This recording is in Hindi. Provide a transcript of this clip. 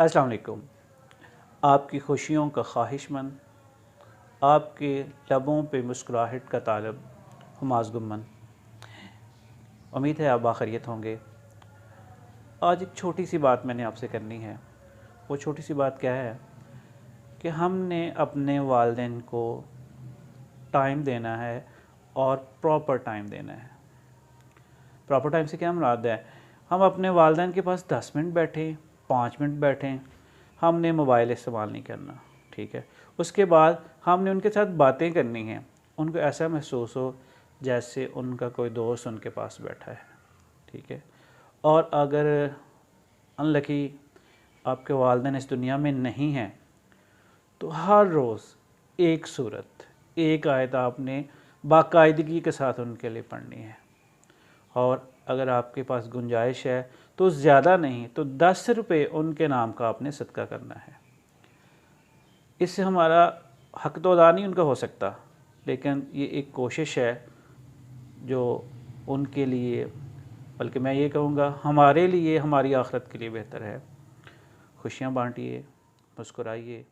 अस्सलाम वालेकुम। आपकी खुशियों का ख्वाहिशमंद, आपके लबों पे मुस्कुराहट का तालब, हुमास गुम्मन। उम्मीद है आप बाखैरियत होंगे। आज एक छोटी सी बात मैंने आपसे करनी है। वो छोटी सी बात क्या है कि हमने अपने वालिदैन को टाइम देना है और प्रॉपर टाइम देना है। प्रॉपर टाइम से क्या मुराद है? हम अपने वालिदैन के पास 10 मिनट बैठें, 5 मिनट बैठें, हमने मोबाइल इस्तेमाल नहीं करना, ठीक है। उसके बाद हमने उनके साथ बातें करनी हैं। उनको ऐसा महसूस हो जैसे उनका कोई दोस्त उनके पास बैठा है, ठीक है। और अगर अनलकी आपके वालिदैन इस दुनिया में नहीं हैं तो हर रोज़ एक सूरत, एक आयत आपने बाकायदगी के साथ उनके लिए पढ़नी है। और अगर आपके पास गुंजाइश है तो ज़्यादा नहीं तो 10 रुपये उनके नाम का आपने सदका करना है। इससे हमारा हक तो अदा नहीं उनका हो सकता, लेकिन ये एक कोशिश है जो उनके लिए, बल्कि मैं ये कहूँगा हमारे लिए, हमारी आखिरत के लिए बेहतर है। खुशियाँ बांटिए, मुस्कुराइए।